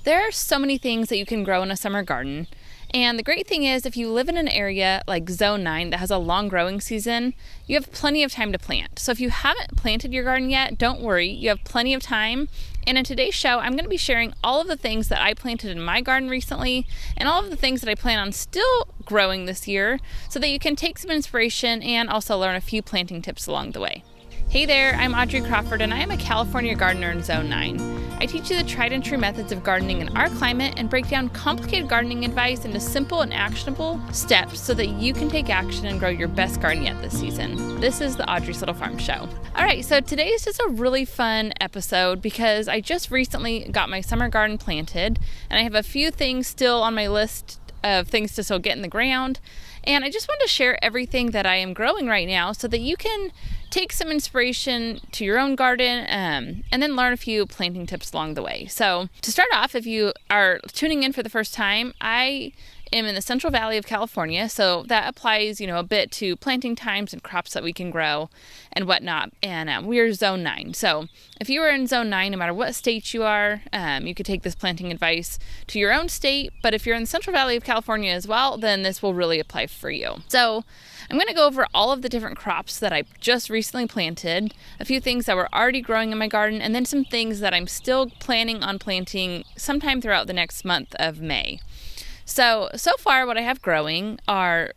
There are so many things that you can grow in a summer garden. And the great thing is, if you live in an area like Zone 9 that has a long growing season, you have plenty of time to plant. So if you haven't planted your garden yet, don't worry, you have plenty of time. And in today's show, I'm going to be sharing all of the things that I planted in my garden recently and all of the things that I plan on still growing this year so that you can take some inspiration and also learn a few planting tips along the way. Hey there, I'm Audrey Crawford and I am a California gardener in Zone 9. I teach you the tried and true methods of gardening in our climate and break down complicated gardening advice into simple and actionable steps so that you can take action and grow your best garden yet this season. This is the Audrey's Little Farm Show. Alright, so today is just a really fun episode because I just recently got my summer garden planted and I have a few things still on my list of things to still get in the ground. And I just want to share everything that I am growing right now so that you can take some inspiration to your own garden and then learn a few planting tips along the way. So to start off, if you are tuning in for the first time, I am in the Central Valley of California, so that applies, a bit to planting times and crops that we can grow and whatnot. And we're Zone 9. So if you are in Zone 9, no matter what state you are, you could take this planting advice to your own state. But if you're in the Central Valley of California as well, then this will really apply for you. So I'm going to go over all of the different crops that I just recently planted, a few things that were already growing in my garden, and then some things that I'm still planning on planting sometime throughout the next month of May. So far what I have growing are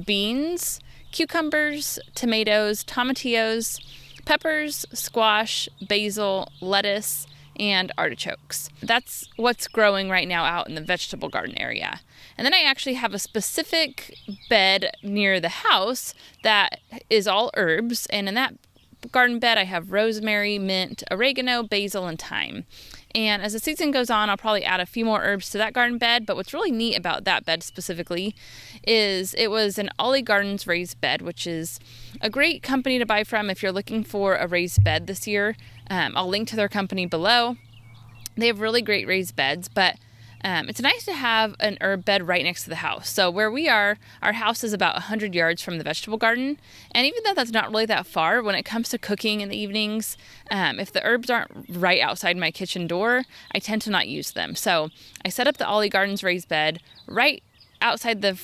beans, cucumbers, tomatoes, tomatillos, peppers, squash, basil, lettuce, and artichokes. That's what's growing right now out in the vegetable garden area. And then I actually have a specific bed near the house that is all herbs, and in that garden bed I have rosemary, mint, oregano, basil, and thyme. And as the season goes on, I'll probably add a few more herbs to that garden bed. But what's really neat about that bed specifically is it was an Ollie Gardens raised bed, which is a great company to buy from if you're looking for a raised bed this year. I'll link to their company below. They have really great raised beds, but it's nice to have an herb bed right next to the house. So where we are, our house is about 100 yards from the vegetable garden. And even though that's not really that far, when it comes to cooking in the evenings, if the herbs aren't right outside my kitchen door, I tend to not use them. So I set up the Ollie Gardens raised bed right outside the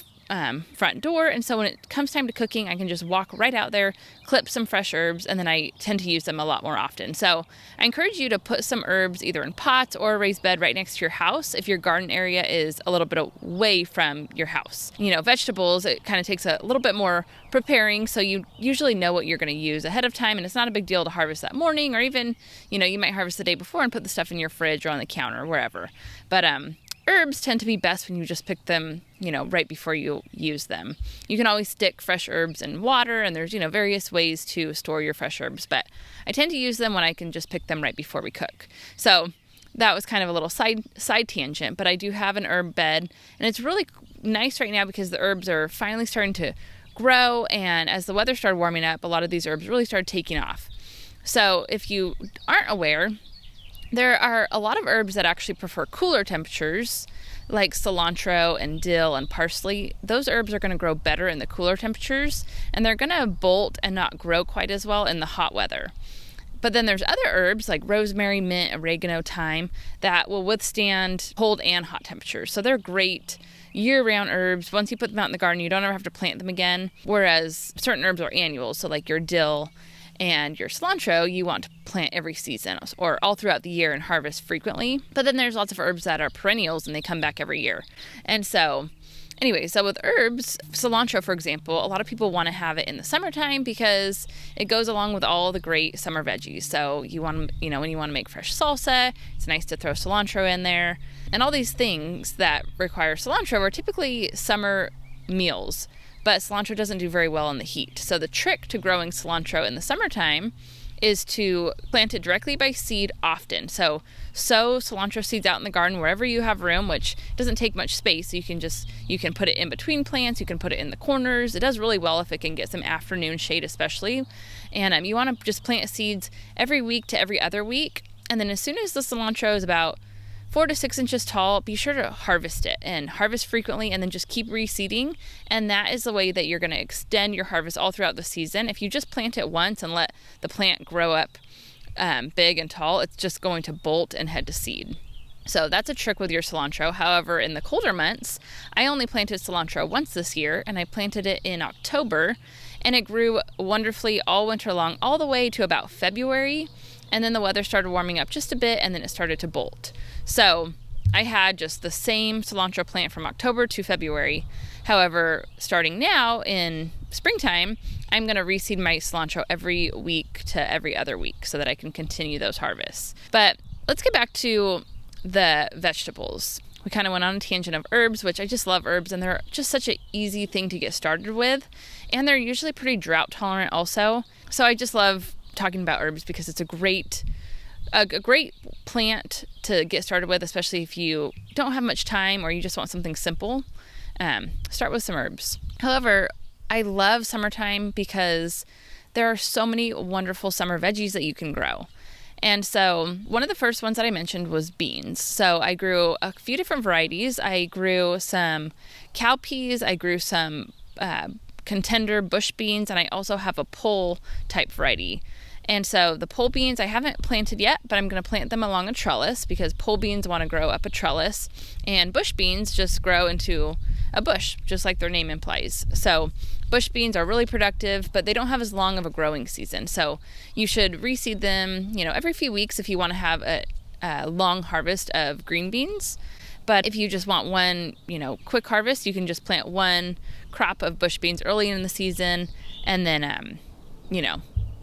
front door, and so when it comes time to cooking, I can just walk right out there, clip some fresh herbs, and then I tend to use them a lot more often. So I encourage you to put some herbs either in pots or a raised bed right next to your house if your garden area is a little bit away from your house. Vegetables, it kind of takes a little bit more preparing, so you usually know what you're going to use ahead of time, and it's not a big deal to harvest that morning, or even, you might harvest the day before and put the stuff in your fridge or on the counter or wherever. But herbs tend to be best when you just pick them, right before you use them. You can always stick fresh herbs in water, and there's, various ways to store your fresh herbs, but I tend to use them when I can just pick them right before we cook. So that was kind of a little side tangent, but I do have an herb bed, and it's really nice right now because the herbs are finally starting to grow, and as the weather started warming up, a lot of these herbs really started taking off. So if you aren't aware, there are a lot of herbs that actually prefer cooler temperatures, like cilantro and dill and parsley. Those herbs are going to grow better in the cooler temperatures, and they're going to bolt and not grow quite as well in the hot weather. But then there's other herbs like rosemary, mint, oregano, thyme that will withstand cold and hot temperatures. So they're great year-round herbs. Once you put them out in the garden, you don't ever have to plant them again, whereas certain herbs are annuals, so like your dill and your cilantro, you want to plant every season or all throughout the year and harvest frequently. But then there's lots of herbs that are perennials and they come back every year. And so with herbs, cilantro, for example, a lot of people want to have it in the summertime because it goes along with all the great summer veggies. So you want to, when you want to make fresh salsa, it's nice to throw cilantro in there. And all these things that require cilantro are typically summer meals. But cilantro doesn't do very well in the heat. So the trick to growing cilantro in the summertime is to plant it directly by seed often. So sow cilantro seeds out in the garden wherever you have room, which doesn't take much space. You can put it in between plants. You can put it in the corners. It does really well if it can get some afternoon shade especially. And you want to just plant seeds every week to every other week. And then as soon as the cilantro is about 4 to 6 inches tall, be sure to harvest it and harvest frequently and then just keep reseeding. And that is the way that you're going to extend your harvest all throughout the season. If you just plant it once and let the plant grow up big and tall, it's just going to bolt and head to seed. So that's a trick with your cilantro. However, in the colder months, I only planted cilantro once this year, and I planted it in October, and it grew wonderfully all winter long, all the way to about February, and then the weather started warming up just a bit, and then it started to bolt. So I had just the same cilantro plant from October to February. However, starting now in springtime, I'm going to reseed my cilantro every week to every other week so that I can continue those harvests. But let's get back to the vegetables. We kind of went on a tangent of herbs, which I just love herbs, and they're just such an easy thing to get started with, and they're usually pretty drought tolerant also. So I just love talking about herbs because it's a great plant to get started with, especially if you don't have much time or you just want something simple. Start with some herbs. However, I love summertime because there are so many wonderful summer veggies that you can grow. And so one of the first ones that I mentioned was beans. So I grew a few different varieties. I grew some cowpeas, I grew some contender bush beans, and I also have a pole type variety. And so the pole beans I haven't planted yet, but I'm going to plant them along a trellis because pole beans want to grow up a trellis, and bush beans just grow into a bush, just like their name implies. So bush beans are really productive, but they don't have as long of a growing season. So you should reseed them, every few weeks if you want to have a long harvest of green beans. But if you just want one, quick harvest, you can just plant one crop of bush beans early in the season and then,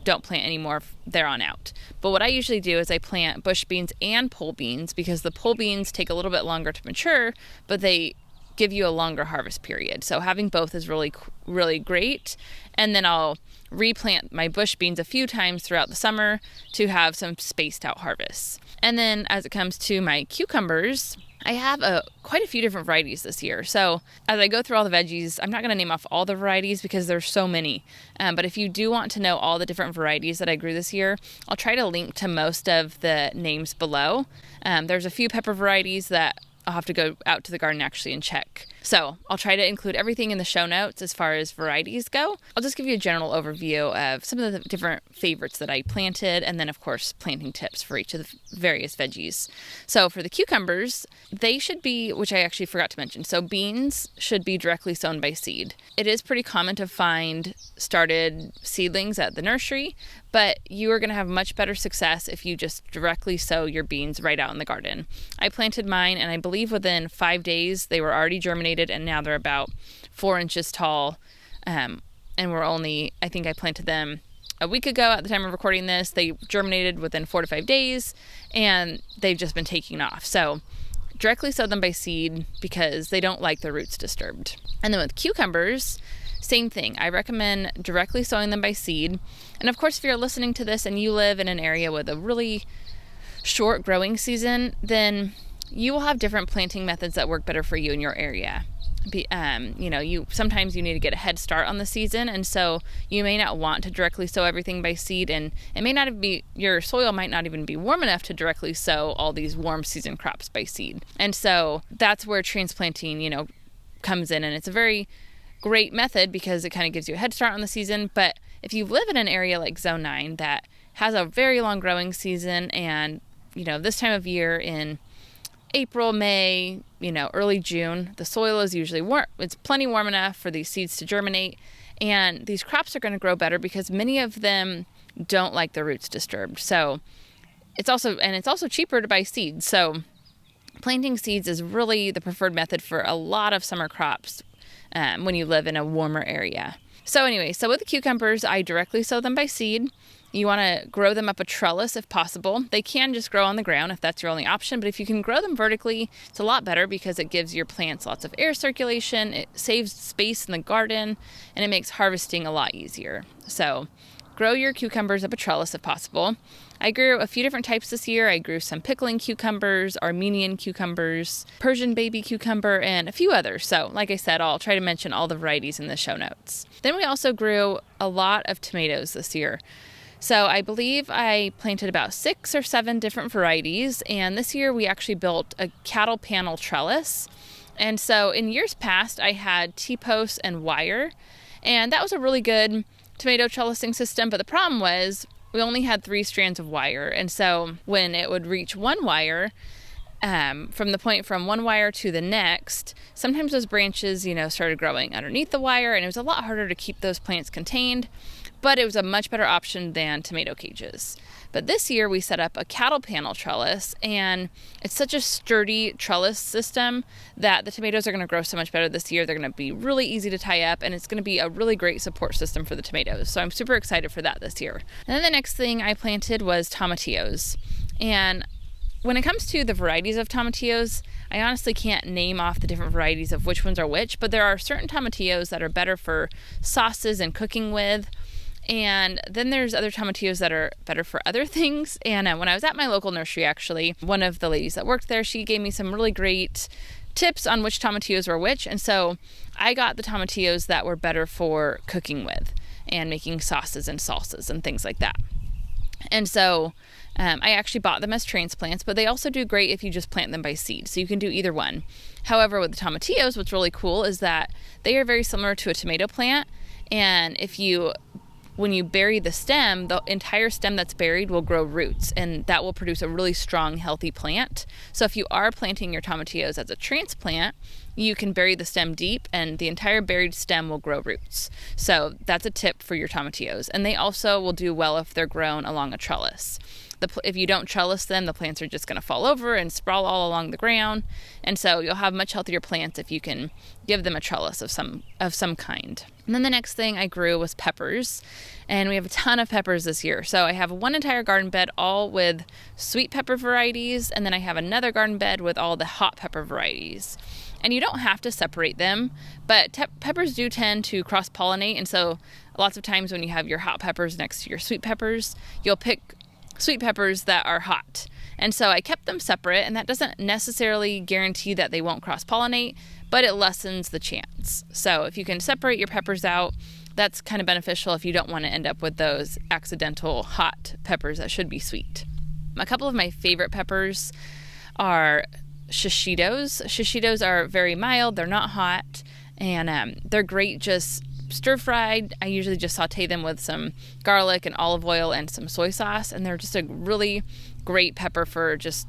don't plant any more there on out. But what I usually do is I plant bush beans and pole beans because the pole beans take a little bit longer to mature, but they give you a longer harvest period. So having both is really, really great. And then I'll replant my bush beans a few times throughout the summer to have some spaced out harvests. And then as it comes to my cucumbers, I have quite a few different varieties this year. So as I go through all the veggies, I'm not going to name off all the varieties because there's so many. But if you do want to know all the different varieties that I grew this year, I'll try to link to most of the names below. There's a few pepper varieties that I'll have to go out to the garden actually and check. So I'll try to include everything in the show notes as far as varieties go. I'll just give you a general overview of some of the different favorites that I planted, and then of course planting tips for each of the various veggies. So for the cucumbers, they should be, which I actually forgot to mention, so beans should be directly sown by seed. It is pretty common to find started seedlings at the nursery, but you are going to have much better success if you just directly sow your beans right out in the garden. I planted mine, and I believe within 5 days they were already germinated, and now they're about 4 inches tall. And I think I planted them a week ago at the time of recording this. They germinated within 4 to 5 days, and they've just been taking off. So directly sow them by seed because they don't like their roots disturbed. And then with cucumbers, same thing. I recommend directly sowing them by seed. And of course, if you're listening to this and you live in an area with a really short growing season, then you will have different planting methods that work better for you in your area. Sometimes you need to get a head start on the season, and so you may not want to directly sow everything by seed, and it may not be, your soil might not even be warm enough to directly sow all these warm season crops by seed. And so that's where transplanting, comes in, and it's a very great method because it kind of gives you a head start on the season. But if you live in an area like Zone 9 that has a very long growing season, and this time of year in April, May, early June, the soil is usually warm. It's plenty warm enough for these seeds to germinate, and these crops are going to grow better because many of them don't like their roots disturbed. So it's also cheaper to buy seeds. So planting seeds is really the preferred method for a lot of summer crops when you live in a warmer area. So with the cucumbers, I directly sow them by seed. You want to grow them up a trellis if possible. They can just grow on the ground if that's your only option, but if you can grow them vertically, it's a lot better because it gives your plants lots of air circulation, it saves space in the garden, and it makes harvesting a lot easier. So grow your cucumbers up a trellis if possible. I grew a few different types this year. I grew some pickling cucumbers, Armenian cucumbers, Persian baby cucumber, and a few others. So like I said, I'll try to mention all the varieties in the show notes. Then we also grew a lot of tomatoes this year. So I believe I planted about 6 or 7 different varieties, and this year we actually built a cattle panel trellis. And so in years past, I had T-posts and wire, and that was a really good tomato trellising system, but the problem was we only had 3 strands of wire, and so when it would reach one wire, from the point from one wire to the next, sometimes those branches, started growing underneath the wire, and it was a lot harder to keep those plants contained, but it was a much better option than tomato cages. But this year we set up a cattle panel trellis, and it's such a sturdy trellis system that the tomatoes are going to grow so much better this year. They're going to be really easy to tie up, and it's going to be a really great support system for the tomatoes. So I'm super excited for that this year. And then the next thing I planted was tomatillos. And when it comes to the varieties of tomatillos, I honestly can't name off the different varieties of which ones are which, but there are certain tomatillos that are better for sauces and cooking with. And then there's other tomatillos that are better for other things. And when I was at my local nursery, actually, one of the ladies that worked there, she gave me some really great tips on which tomatillos were which. And so I got the tomatillos that were better for cooking with and making sauces and salsas and things like that. And so I actually bought them as transplants, but they also do great if you just plant them by seed. So you can do either one. However, with the tomatillos, what's really cool is that they are very similar to a tomato plant. And when you bury the stem, the entire stem that's buried will grow roots, and that will produce a really strong, healthy plant. So if you are planting your tomatillos as a transplant, you can bury the stem deep, and the entire buried stem will grow roots. So that's a tip for your tomatillos. And they also will do well if they're grown along a trellis. If you don't trellis them, the plants are just going to fall over and sprawl all along the ground. And so you'll have much healthier plants if you can give them a trellis of some kind. And then the next thing I grew was peppers. And we have a ton of peppers this year. So I have one entire garden bed all with sweet pepper varieties. And then I have another garden bed with all the hot pepper varieties. And you don't have to separate them, but peppers do tend to cross-pollinate. And so lots of times when you have your hot peppers next to your sweet peppers, you'll pick sweet peppers that are hot. And so I kept them separate, and that doesn't necessarily guarantee that they won't cross-pollinate, but it lessens the chance. So if you can separate your peppers out, that's kind of beneficial if you don't want to end up with those accidental hot peppers that should be sweet. A couple of my favorite peppers are shishitos. Shishitos are very mild, they're not hot, and they're great just stir-fried. I usually just saute them with some garlic and olive oil and some soy sauce, and they're just a really great pepper for just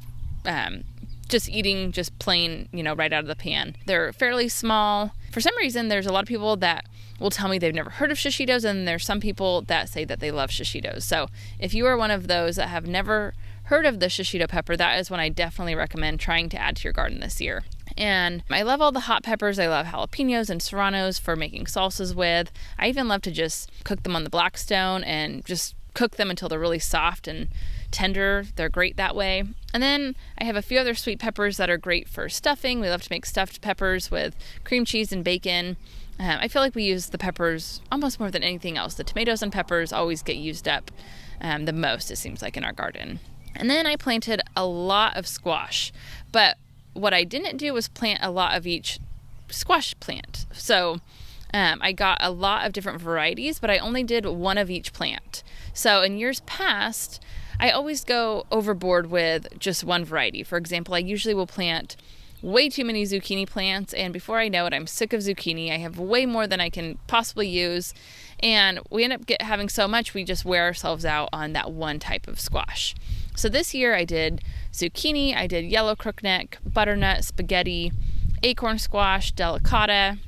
eating just plain, right out of the pan. They're fairly small. For some reason, there's a lot of people that will tell me they've never heard of shishitos, and there's some people that say that they love shishitos. So if you are one of those that have never heard of the shishito pepper, that is one I definitely recommend trying to add to your garden this year. And I love all the hot peppers. I love jalapenos and serranos for making salsas with. I even love to just cook them on the Blackstone and just cook them until they're really soft and tender. They're great that way. And then I have a few other sweet peppers that are great for stuffing. We love to make stuffed peppers with cream cheese and bacon. I feel like we use the peppers almost more than anything else. The tomatoes and peppers always get used up the most, it seems like, in our garden. And then I planted a lot of squash, but what I didn't do was plant a lot of each squash plant. So I got a lot of different varieties, but I only did one of each plant. So in years past, I always go overboard with just one variety. For example, I usually will plant way too many zucchini plants, and before I know it, I'm sick of zucchini. I have way more than I can possibly use, and we end up having so much we just wear ourselves out on that one type of squash. So this year I did zucchini, I did yellow crookneck, butternut, spaghetti, acorn squash, delicata,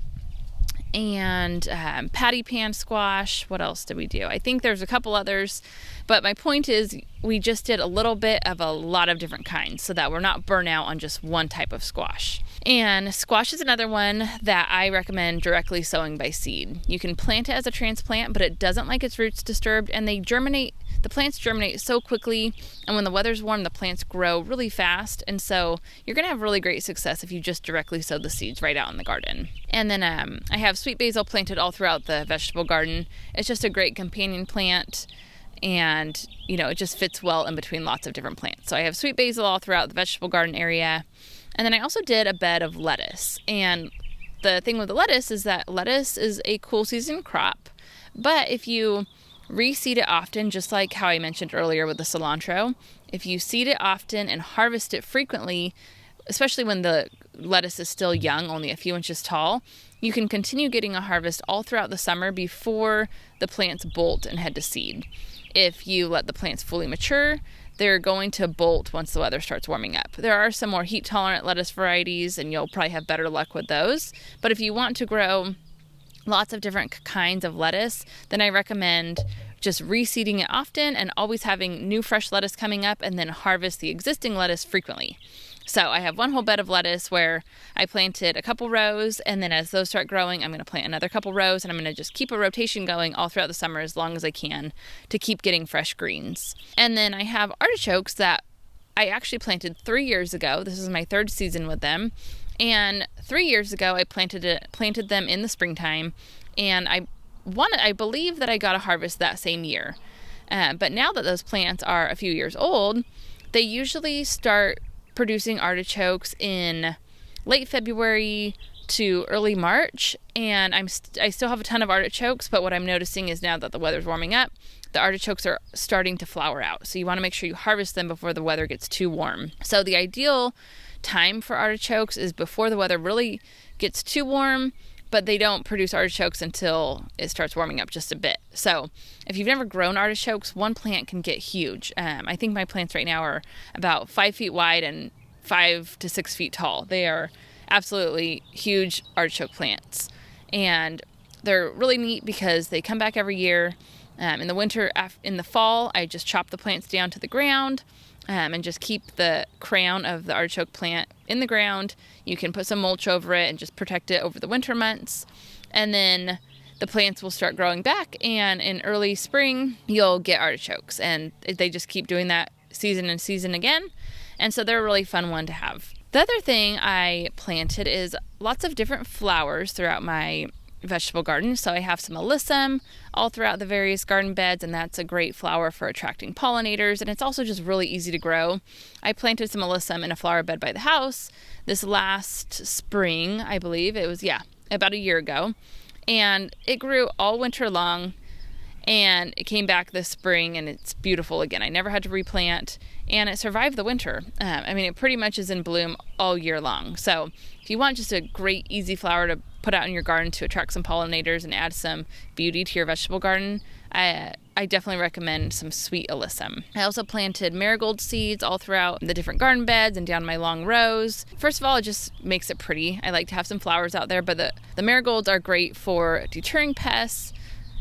and patty pan squash. What else did we do? I think there's a couple others, but my point is we just did a little bit of a lot of different kinds so that we're not burnt out on just one type of squash. And squash is another one that I recommend directly sowing by seed. You can plant it as a transplant, but it doesn't like its roots disturbed, and the plants germinate so quickly, and when the weather's warm, the plants grow really fast, and so you're going to have really great success if you just directly sow the seeds right out in the garden. And then I have sweet basil planted all throughout the vegetable garden. It's just a great companion plant, and it just fits well in between lots of different plants. So I have sweet basil all throughout the vegetable garden area. And then I also did a bed of lettuce. And the thing with the lettuce is that lettuce is a cool season crop, but if you reseed it often, just like how I mentioned earlier with the cilantro, if you seed it often and harvest it frequently, especially when the lettuce is still young, only a few inches tall, you can continue getting a harvest all throughout the summer before the plants bolt and head to seed. if you let the plants fully mature, they're going to bolt once the weather starts warming up. There are some more heat tolerant lettuce varieties, and you'll probably have better luck with those. But if you want to grow lots of different kinds of lettuce, then I recommend just reseeding it often and always having new fresh lettuce coming up, and then harvest the existing lettuce frequently. So I have one whole bed of lettuce where I planted a couple rows, and then as those start growing, I'm going to plant another couple rows, and I'm going to just keep a rotation going all throughout the summer as long as I can to keep getting fresh greens. And then I have artichokes that I actually planted 3 years ago. This is my third season with them. And 3 years ago, I planted them in the springtime, and I believe that I got a harvest that same year. But now that those plants are a few years old, they usually start producing artichokes in late February to early March, and I still have a ton of artichokes, but what I'm noticing is now that the weather's warming up, the artichokes are starting to flower out. So you want to make sure you harvest them before the weather gets too warm. So the ideal time for artichokes is before the weather really gets too warm, but they don't produce artichokes until it starts warming up just a bit. So if you've never grown artichokes, one plant can get huge. I think my plants right now are about 5 feet wide and 5 to 6 feet tall. They are absolutely huge artichoke plants. And they're really neat because they come back every year. In the fall, I just chop the plants down to the ground and just keep the crown of the artichoke plant in the ground. You can put some mulch over it and just protect it over the winter months. And then the plants will start growing back, and in early spring, you'll get artichokes. And they just keep doing that season and season again. And so they're a really fun one to have. The other thing I planted is lots of different flowers throughout my vegetable garden. So I have some alyssum all throughout the various garden beds, and that's a great flower for attracting pollinators, and it's also just really easy to grow. I planted some alyssum in a flower bed by the house this last spring, I believe. It was, about a year ago, and it grew all winter long, and it came back this spring, and it's beautiful again. I never had to replant, and it survived the winter. It pretty much is in bloom all year long. So if you want just a great, easy flower to put out in your garden to attract some pollinators and add some beauty to your vegetable garden, I definitely recommend some sweet alyssum. I also planted marigold seeds all throughout the different garden beds and down my long rows. First of all, it just makes it pretty. I like to have some flowers out there, but the marigolds are great for deterring pests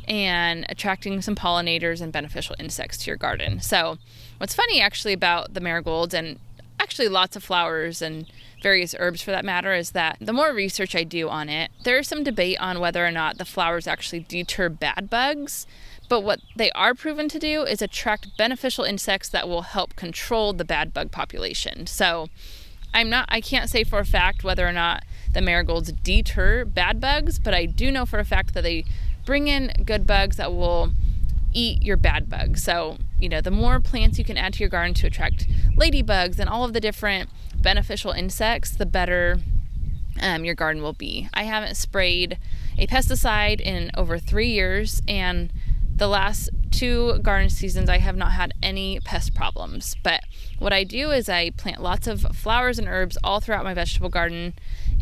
and attracting some pollinators and beneficial insects to your garden. So what's funny actually about the marigolds, and actually lots of flowers and various herbs for that matter, is that the more research I do on it, there's some debate on whether or not the flowers actually deter bad bugs. But what they are proven to do is attract beneficial insects that will help control the bad bug population. So I can't say for a fact whether or not the marigolds deter bad bugs, but I do know for a fact that they bring in good bugs that will eat your bad bugs. So, the more plants you can add to your garden to attract ladybugs and all of the different beneficial insects, the better your garden will be. I haven't sprayed a pesticide in over 3 years, and the last 2 garden seasons I have not had any pest problems. But what I do is I plant lots of flowers and herbs all throughout my vegetable garden,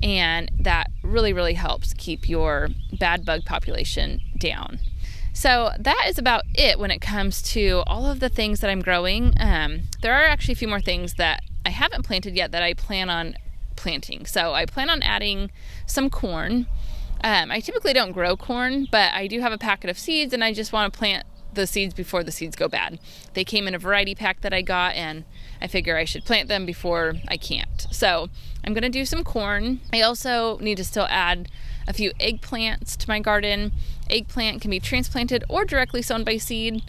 and that really, really helps keep your bad bug population down. So that is about it when it comes to all of the things that I'm growing. There are actually a few more things that I haven't planted yet that I plan on planting. So I plan on adding some corn. I typically don't grow corn, but I do have a packet of seeds, and I just want to plant the seeds before the seeds go bad. They came in a variety pack that I got, and I figure I should plant them before I can't. So I'm going to do some corn. I also need to still add a few eggplants to my garden. Eggplant can be transplanted or directly sown by seed.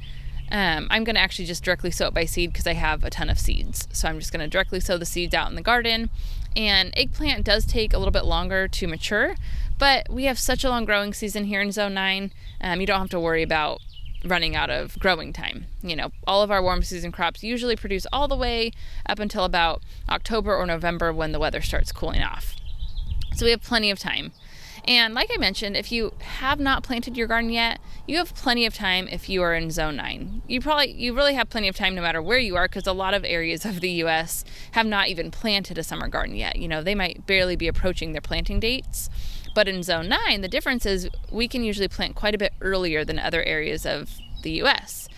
I'm going to actually just directly sow it by seed because I have a ton of seeds. So I'm just going to directly sow the seeds out in the garden. And eggplant does take a little bit longer to mature, but we have such a long growing season here in Zone 9. You don't have to worry about running out of growing time. All of our warm season crops usually produce all the way up until about October or November when the weather starts cooling off. So we have plenty of time. And like I mentioned, if you have not planted your garden yet, you have plenty of time if you are in Zone 9. You really have plenty of time no matter where you are, because a lot of areas of the U.S. have not even planted a summer garden yet. They might barely be approaching their planting dates. But in Zone 9, the difference is we can usually plant quite a bit earlier than other areas of the U.S.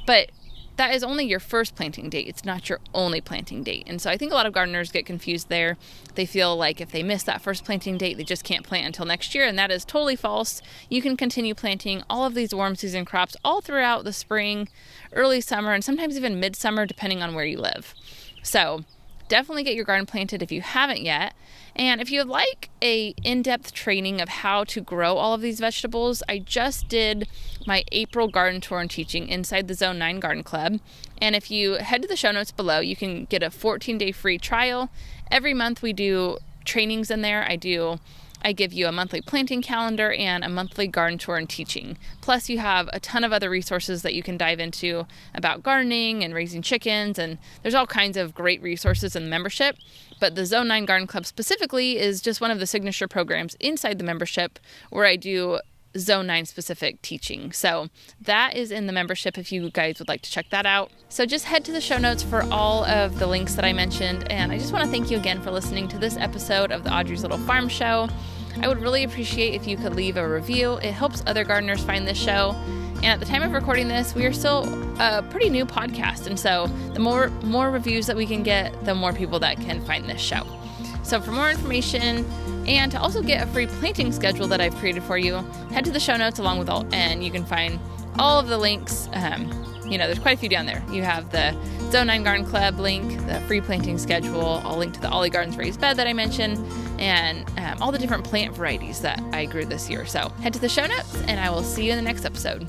But that is only your first planting date. It's not your only planting date. And so I think a lot of gardeners get confused there. They feel like if they miss that first planting date, they just can't plant until next year. And that is totally false. You can continue planting all of these warm season crops all throughout the spring, early summer, and sometimes even midsummer, depending on where you live. So definitely get your garden planted if you haven't yet. And if you would like a in-depth training of how to grow all of these vegetables, I just did my April garden tour and teaching inside the Zone 9 Garden Club. And if you head to the show notes below, you can get a 14-day free trial. Every month we do trainings in there. I give you a monthly planting calendar and a monthly garden tour and teaching. Plus you have a ton of other resources that you can dive into about gardening and raising chickens, and there's all kinds of great resources in the membership. But the Zone 9 Garden Club specifically is just one of the signature programs inside the membership where I do Zone 9 specific teaching. So that is in the membership if you guys would like to check that out. So just head to the show notes for all of the links that I mentioned. And I just want to thank you again for listening to this episode of the Audrey's Little Farm Show. I would really appreciate if you could leave a review. It helps other gardeners find this show. And at the time of recording this, we are still a pretty new podcast. And so the more reviews that we can get, the more people that can find this show. So for more information and to also get a free planting schedule that I've created for you, head to the show notes along with and you can find all of the links. There's quite a few down there. You have the Zone 9 Garden Club link, the free planting schedule. I'll link to the Ollie Gardens raised bed that I mentioned, and all the different plant varieties that I grew this year. So head to the show notes, and I will see you in the next episode.